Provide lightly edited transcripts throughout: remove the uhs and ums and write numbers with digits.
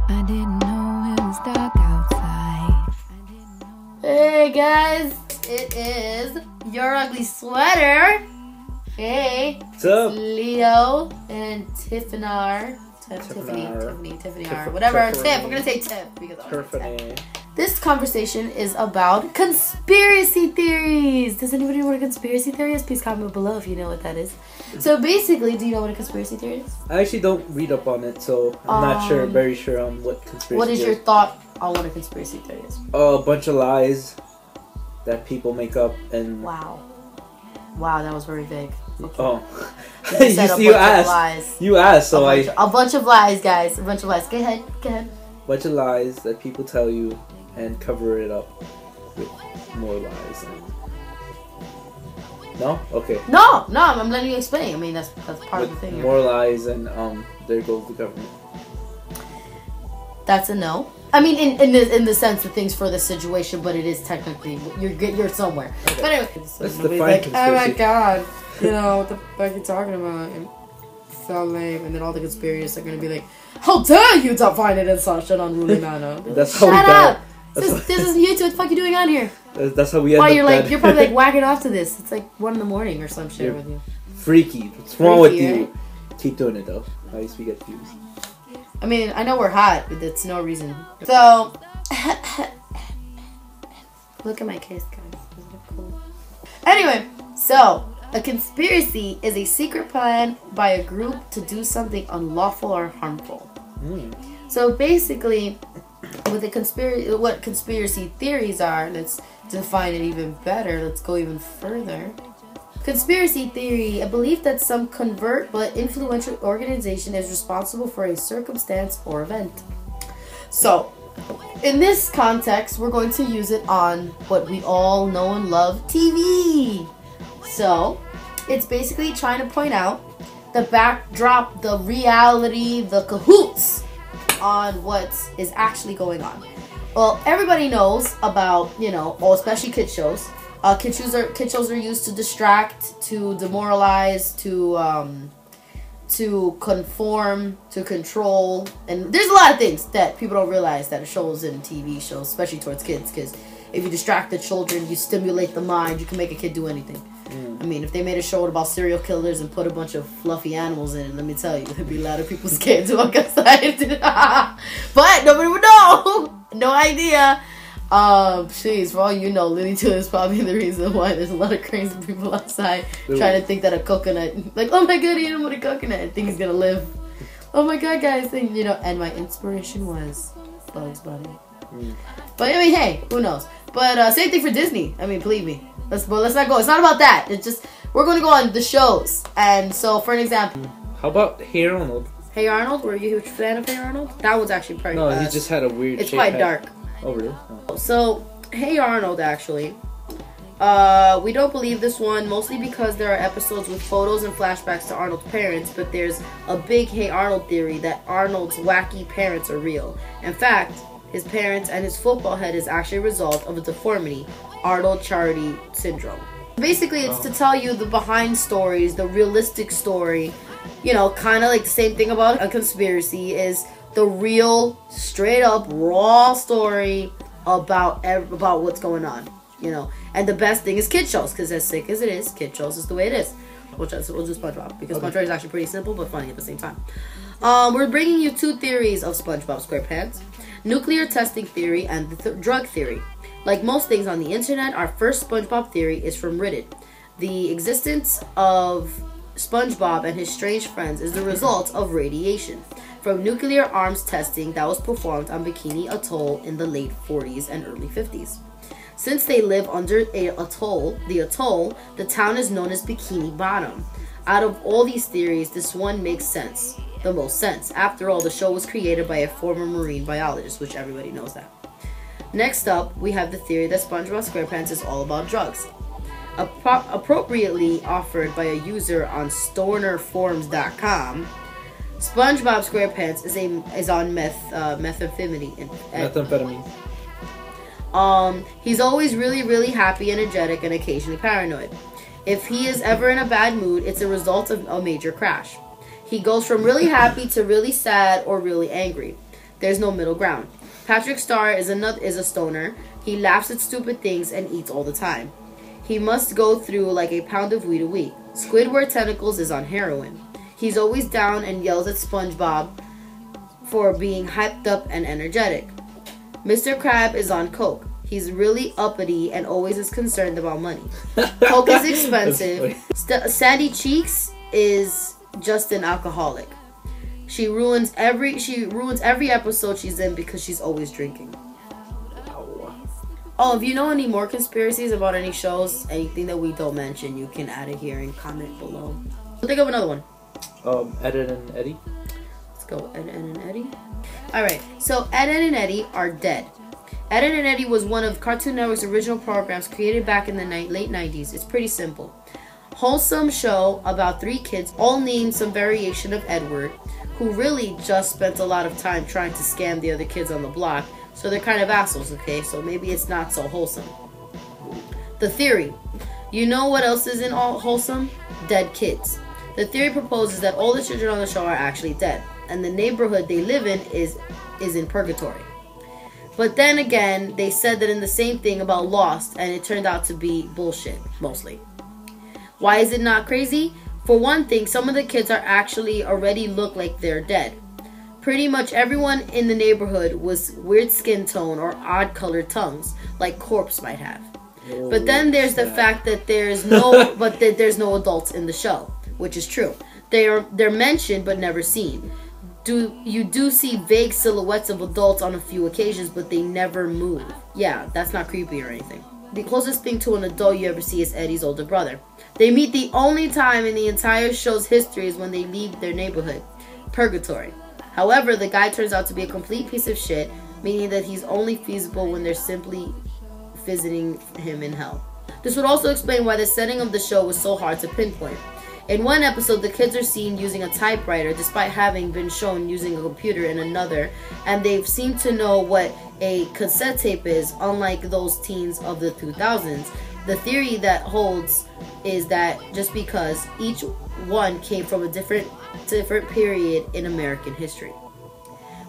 I didn't know it was dark outside. Hey guys, it is Your Ugly Sweater. Hey, What's up? Leo and Tiffany R, whatever. Tiff, we're gonna say Tiff because I want to say Tiff. This conversation is about conspiracy theories. Does anybody know what a conspiracy theory is? Please comment below if you know what that is. So basically, do you know what a conspiracy theory is? I actually don't read up on it, so I'm not very sure on what conspiracy. What is your thought on what a conspiracy theory is? A bunch of lies that people make up and. Wow, that was very vague. Okay. Oh, you asked. You asked, so a bunch of lies, guys. A bunch of lies. Go ahead. Bunch of lies that people tell you and cover it up with more lies. No? Okay. No, I'm letting you explain. I mean, that's part of the thing. More lies and there goes the government. That's a no. I mean, in the sense of things for the situation, but it is technically you're somewhere. Okay. But anyway, let's define like, conspiracy. oh my god, you know what the fuck are you talking about? And so lame. And then all the conspiracists are gonna be like, how dare you define it in such an unruly manner? That's how Shut up. This is you two. What the fuck are you doing on here? That's how we end up. You're you're probably like whacking off to this. It's like 1 a.m. or some shit you're with you. Freaky. What's wrong with you? Right? Keep doing it though. At least we get views. I mean, I know we're hot, but that's no reason. So, look at my case, guys. Isn't it cool? Anyway, so a conspiracy is a secret plan by a group to do something unlawful or harmful. So basically, with what conspiracy theories are, let's define it even better. Let's go even further. Conspiracy theory, a belief that some covert but influential organization is responsible for a circumstance or event. So, in this context, we're going to use it on what we all know and love, TV. So, it's basically trying to point out the backdrop, the reality, the cahoots on what is actually going on. Well, everybody knows about, especially kid shows. Kid shows are used to distract, to demoralize, to conform, to control, and there's a lot of things that people don't realize that shows in TV shows, especially towards kids. Because if you distract the children, you stimulate the mind. You can make a kid do anything. I mean, if they made a show about serial killers and put a bunch of fluffy animals in it, let me tell you, there'd be a lot of people scared to walk outside. But nobody would know. No idea. Please, for all you know, Looney Tunes is probably the reason why there's a lot of crazy people outside trying to think that a coconut, like, oh my god, he didn't want a coconut, and think he's gonna live. Oh my god, guys, and my inspiration was Bugs Bunny. But I mean, hey, who knows? But same thing for Disney. I mean, believe me. Let's not go. It's not about that. It's just we're going to go on the shows. And so, for an example, how about Hey Arnold? Hey Arnold, were you a huge fan of Hey Arnold? That one's actually pretty. No, he just had a weird. It's quite dark. Oh really? Oh. So, Hey Arnold, actually, we don't believe this one mostly because there are episodes with photos and flashbacks to Arnold's parents, but there's a big Hey Arnold theory that Arnold's wacky parents are real. In fact, his parents and his football head is actually a result of a deformity, Arnold-Chiari syndrome. Basically, it's to tell you the behind stories, the realistic story. Kind of like the same thing about a conspiracy is the real, straight up, raw story about what's going on. And the best thing is kid shows, because as sick as it is, kid shows is the way it is. We'll do SpongeBob, because SpongeBob is actually pretty simple but funny at the same time. We're bringing you 2 theories of SpongeBob SquarePants. Nuclear testing theory and the drug theory. Like most things on the internet, our first SpongeBob theory is from Reddit. The existence of SpongeBob and his strange friends is the result of radiation from nuclear arms testing that was performed on Bikini Atoll in the late 40s and early 50s. Since they live under the atoll, the town is known as Bikini Bottom. Out of all these theories, this one makes sense. The most sense. After all, the show was created by a former marine biologist, which everybody knows that. Next up, we have the theory that SpongeBob SquarePants is all about drugs. Appropriately offered by a user on stonerforums.com, SpongeBob SquarePants is on methamphetamine. He's always really, really happy, energetic, and occasionally paranoid. If he is ever in a bad mood, it's a result of a major crash. He goes from really happy to really sad or really angry. There's no middle ground. Patrick Star is a stoner. He laughs at stupid things and eats all the time. He must go through like a pound of weed a week. Squidward Tentacles is on heroin. He's always down and yells at SpongeBob for being hyped up and energetic. Mr. Crab is on coke. He's really uppity and always is concerned about money. Coke is expensive. Sandy Cheeks is just an alcoholic. She ruins every episode she's in because she's always drinking. Oh, if you know any more conspiracies about any shows, anything that we don't mention, you can add it here and comment below. We'll think of another one. Ed, Edd and Eddy. Let's go, Ed, Edd and Eddy. Alright, so Ed, Edd and Eddy are dead. Ed, Edd and Eddy was one of Cartoon Network's original programs created back in the late 90s. It's pretty simple. Wholesome show about 3 kids, all named some variation of Edward, who really just spent a lot of time trying to scam the other kids on the block. So they're kind of assholes, okay? So maybe it's not so wholesome. The theory. You know what else isn't all wholesome? Dead kids. The theory proposes that all the children on the show are actually dead, and the neighborhood they live in is in purgatory. But then again, they said that in the same thing about Lost, and it turned out to be bullshit, mostly. Why is it not crazy? For one thing, some of the kids are actually already look like they're dead. Pretty much everyone in the neighborhood was weird skin tone or odd colored tongues, like Corpse might have. But then there's the fact that there's no adults in the show, which is true. They're mentioned but never seen. You do see vague silhouettes of adults on a few occasions, but they never move. Yeah, that's not creepy or anything. The closest thing to an adult you ever see is Eddie's older brother. They meet the only time in the entire show's history is when they leave their neighborhood, purgatory. However, the guy turns out to be a complete piece of shit, meaning that he's only feasible when they're simply visiting him in hell. This would also explain why the setting of the show was so hard to pinpoint. In one episode, the kids are seen using a typewriter despite having been shown using a computer in another, and they seem to know what a cassette tape is, unlike those teens of the 2000s. The theory that holds is that just because each one came from a different period in American history.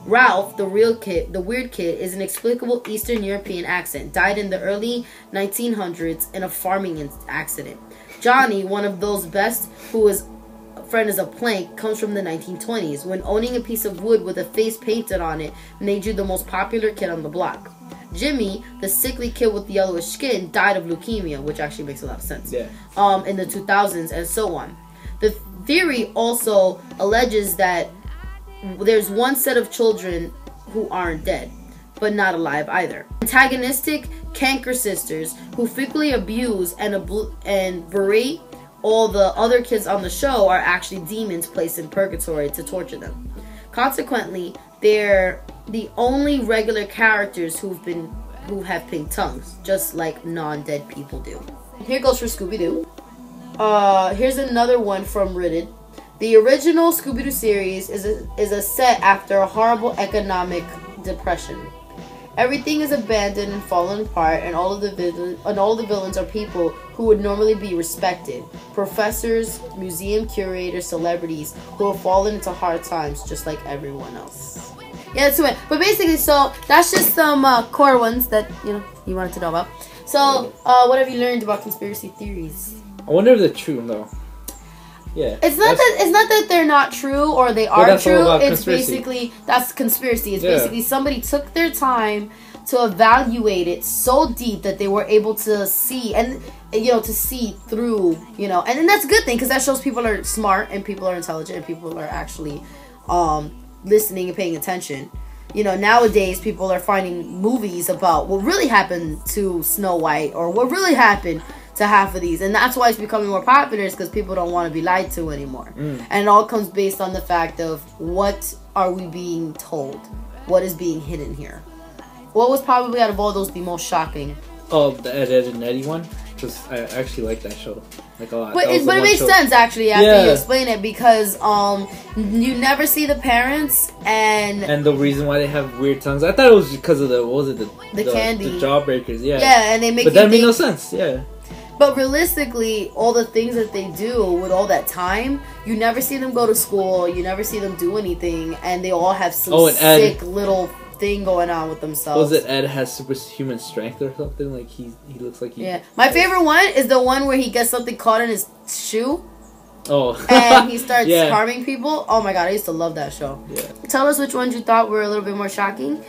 Ralph, the weird kid, is an inexplicable Eastern European accent. Died in the early 1900s in a farming accident. Johnny, one of those best, who is friend as a plank, comes from the 1920s, when owning a piece of wood with a face painted on it made you the most popular kid on the block. Jimmy, the sickly kid with the yellowish skin, died of leukemia, which actually makes a lot of sense. Yeah. In the 2000s, and so on. The theory also alleges that there's one set of children who aren't dead, but not alive either. Antagonistic canker sisters who frequently abuse and berate all the other kids on the show are actually demons placed in purgatory to torture them. Consequently, they're the only regular characters who have pink tongues, just like non-dead people do. Here goes for Scooby-Doo. Here's another one from Reddit. The original Scooby-Doo series is a set after a horrible economic depression. Everything is abandoned and fallen apart, and all the villains are people who would normally be respected. Professors, museum curators, celebrities who have fallen into hard times just like everyone else. Yeah, that's it. But basically, so that's just some core ones that you wanted to know about. So, what have you learned about conspiracy theories? I wonder if they're true though. Yeah. It's not that they're not true or they are true. It's basically that's conspiracy. It's basically somebody took their time to evaluate it so deep that they were able to see and to see through, and then that's a good thing because that shows people are smart and people are intelligent and people are actually listening and paying attention. Nowadays people are finding movies about what really happened to Snow White or what really happened to half of these, and that's why it's becoming more popular, is because people don't want to be lied to anymore. And it all comes based on the fact of what are we being told, what is being hidden here. What was probably out of all those the most shocking? Oh, the Ed, Edd and Eddy one, because I actually like that show like a lot. But it makes sense actually after you explain it, because you never see the parents and the reason why they have weird tongues. I thought it was because of the candy, the jawbreakers. Yeah, and they make. But that made no sense. Yeah. But realistically, all the things that they do with all that time, you never see them go to school. You never see them do anything, and they all have some sick little thing going on with themselves. Was it Ed has superhuman strength or something? Like he looks like he. Yeah, my favorite one is the one where he gets something caught in his shoe. Oh. And he starts harming people. Oh my god, I used to love that show. Yeah. Tell us which ones you thought were a little bit more shocking.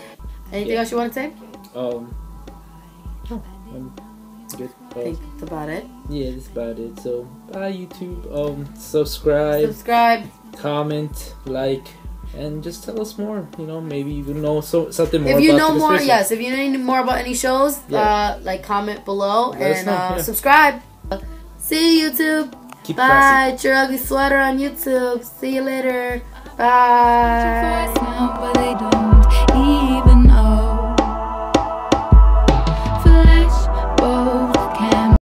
Anything else you want to say? Good. I think that's about it. Yeah, that's about it. So, bye YouTube. Subscribe, comment, like, and just tell us more. You know, maybe you know something more. If you about know more, person. yes. If you know any more about any shows, like comment below and subscribe. See you, YouTube. Keep Bye. classy. It's your ugly sweater on YouTube. See you later. Bye. But they don't